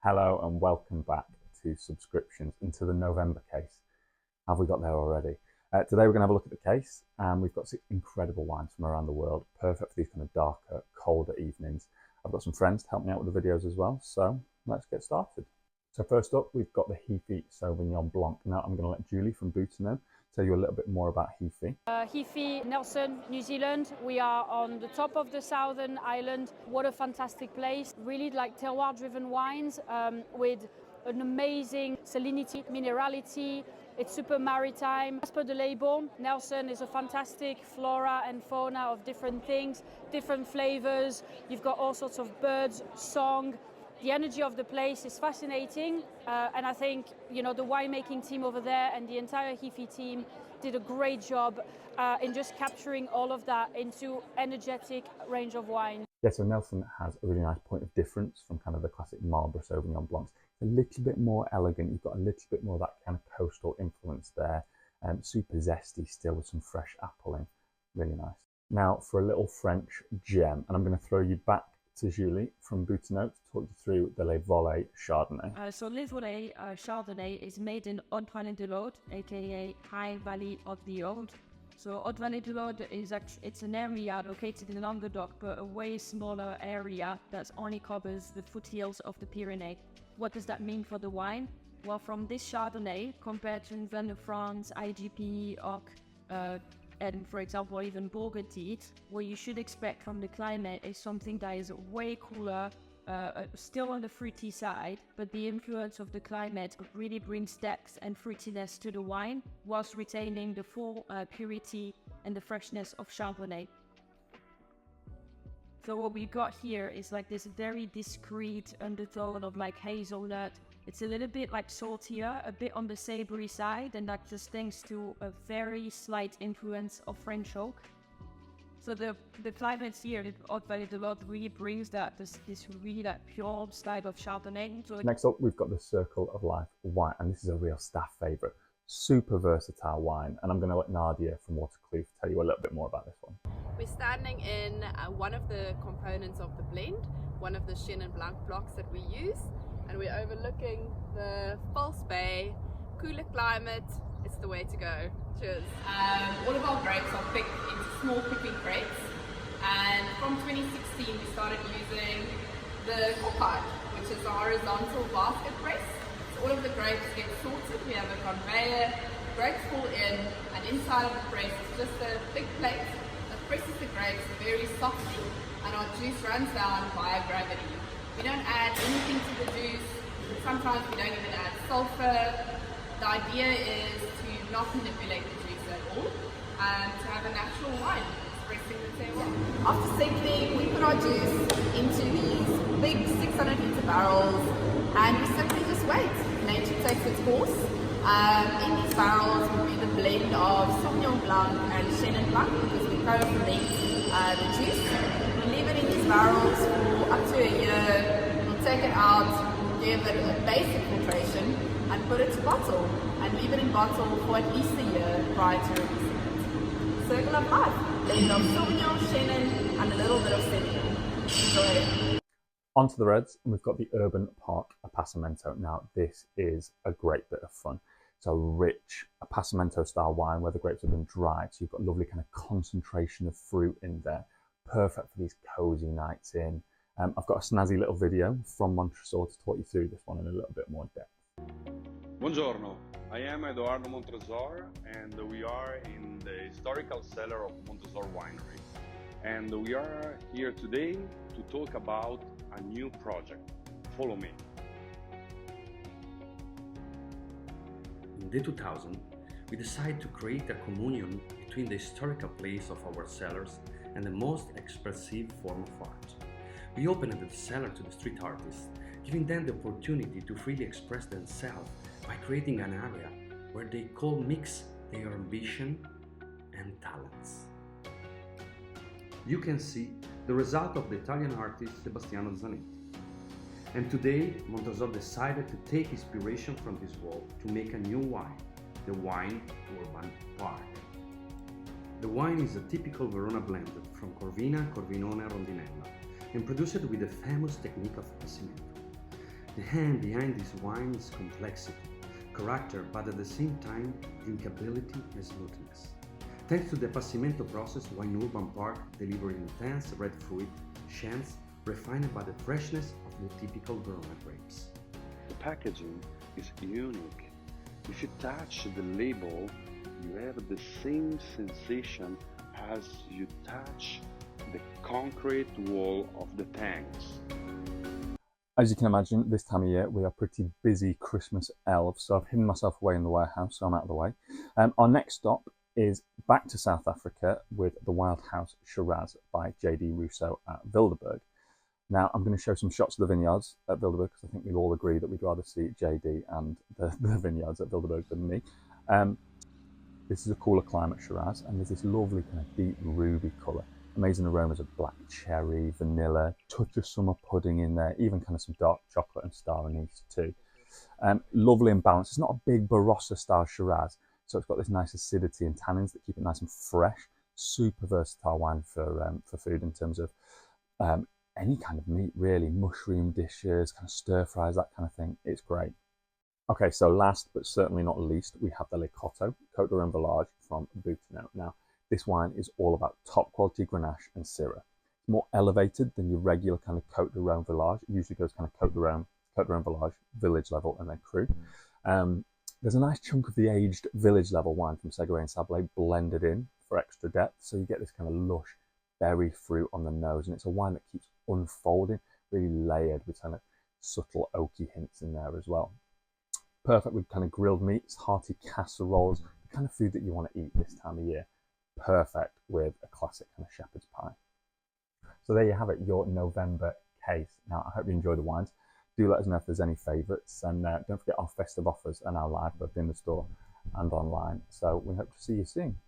Hello and welcome back to subscriptions into the November case. Have we got there already? Today we're going to have a look at the case, and we've got 6 incredible wines from around the world, perfect for these kind of darker, colder evenings. I've got some friends to help me out with the videos as well, so let's get started. So first up, we've got the Heafy Sauvignon Blanc. Now I'm going to let Julie from Boutonneau tell you a little bit more about Heafy. Heafy, Nelson, New Zealand. We are on the top of the southern island. What a fantastic place. Really like terroir-driven wines with an amazing salinity, minerality. It's super maritime. As per the label, Nelson is a fantastic flora and fauna of different things, different flavors. You've got all sorts of birds, song. The energy of the place is fascinating, and I think the winemaking team over there and the entire Heafy team did a great job in just capturing all of that into energetic range of wine. Yeah, so Nelson has a really nice point of difference from kind of the classic Marlborough Sauvignon Blancs. A little bit more elegant. You've got a little bit more of that kind of coastal influence there. Super zesty still with some fresh appling. Really nice. Now for a little French gem, and I'm going to throw you back to Julie from Boutonneau to talk you through the Les Volets Chardonnay. So Les Volets Chardonnay is made in Haute-Vallée-de-l'Aude, aka High Valley of the Aude. So Haute-Vallée-de-l'Aude it's an area located in Languedoc, but a way smaller area that only covers the foothills of the Pyrenees. What does that mean for the wine? Well, from this Chardonnay, compared to Vin de France, IGP, Oc, and for example even Burgundy, what you should expect from the climate is something that is way cooler, still on the fruity side, but the influence of the climate really brings depth and fruitiness to the wine whilst retaining the full purity and the freshness of Chardonnay. So what we got here is like this very discreet undertone of like hazelnut. It's a little bit like saltier, a bit on the savory side, and that's just thanks to a very slight influence of French oak. So the climate here in Haute-Vallée-de-l'Aude really brings that this really like pure style of Chardonnay. So next up, we've got the Circle of Life White, and this is a real staff favourite. Super versatile wine, and I'm going to let Nadia from Waterkloof tell you a little bit more about this one. We're standing in one of the components of the blend, one of the Chenin Blanc blocks that we use, and we're overlooking the False Bay, cooler climate. It's the way to go. Cheers. All of our grapes are picked into small picking crates, and from 2016 we started using the Cockeye, which is a horizontal basket press. So all of the grapes get sorted. We have a conveyor, grapes fall in, and inside of the press is just a big plate that presses the grapes very softly, and our juice runs down via gravity. We don't add anything to the juice. Sometimes we don't even add sulfur. The idea is to not manipulate the juice at all, and to have a natural wine expressing the terroir. After settling, we put our juice into these big 600 litre barrels, and we simply just wait. Nature takes its course. In these barrels will be the blend of Sauvignon Blanc and Chenin Blanc, because we co-ferment the juice. We leave it in these barrels for up to a year. We'll take it out, give it a basic filtration, and put it to bottle, and leave it in bottle for at least a year prior to releasing it. Circle of Life, blend of Sauvignon, Chenin, and a little bit of Central. Enjoy. On to the reds, and we've got the Urban Park Appassimento. Now, this is a great bit of fun. It's a rich Appassimento style wine where the grapes have been dried, so you've got lovely kind of concentration of fruit in there. Perfect for these cozy nights in. I've got a snazzy little video from Montresor to talk you through this one in a little bit more depth. Buongiorno, I am Edoardo Montresor, and we are in the historical cellar of Montresor Winery. And we are here today to talk about a new project. Follow me. In the 2000, we decided to create a communion between the historical place of our cellars and the most expressive form of art. We opened the cellar to the street artists, giving them the opportunity to freely express themselves by creating an area where they could mix their ambition and talents. You can see the result of the Italian artist Sebastiano Zanetti. And today, Montresor decided to take inspiration from this wall to make a new wine, the wine Urban Park. The wine is a typical Verona blend from Corvina, Corvinone, Rondinella, and produced with the famous technique of Appassimento. The hand behind this wine is complexity, character, but at the same time, drinkability and smoothness. Thanks to the Appassimento process, Wine Urban Park delivers intense red fruit, chance, refined by the freshness of the typical Verona grapes. The packaging is unique. If you touch the label, you have the same sensation as you touch the concrete wall of the tanks. As you can imagine, this time of year we are pretty busy Christmas elves, so I've hidden myself away in the warehouse, so I'm out of the way. Our next stop is back to South Africa with the Wild House Shiraz by JD Rousseau at Wildeburg. Now I'm going to show some shots of the vineyards at Wildeburg because I think we'll all agree that we'd rather see JD and the vineyards at Wildeburg than me. This is a cooler climate Shiraz, and there's this lovely kind of deep ruby colour. Amazing aromas of black cherry, vanilla, touch of summer pudding in there, even kind of some dark chocolate and star anise too. Lovely and balanced. It's not a big Barossa style Shiraz, so it's got this nice acidity and tannins that keep it nice and fresh. Super versatile wine for food in terms of any kind of meat really, mushroom dishes, kind of stir fries, that kind of thing. It's great. Okay, so last but certainly not least, we have the Le Cotto Côte d'Or Village from Boutonneau. Now, this wine is all about top quality Grenache and Syrah. It's more elevated than your regular kind of Côte d'Or Village. It usually goes kind of Côte d'Or Village, village level, and then cru. There's a nice chunk of the aged village level wine from Séguret and Sablé blended in for extra depth. So you get this kind of lush berry fruit on the nose, and it's a wine that keeps unfolding, really layered with kind of subtle oaky hints in there as well. Perfect with kind of grilled meats, hearty casseroles, the kind of food that you want to eat this time of year. Perfect with a classic kind of shepherd's pie. So there you have it, your November case. Now, I hope you enjoy the wines. Do let us know if there's any favourites, and don't forget our festive offers and our live both in the store and online. So we hope to see you soon.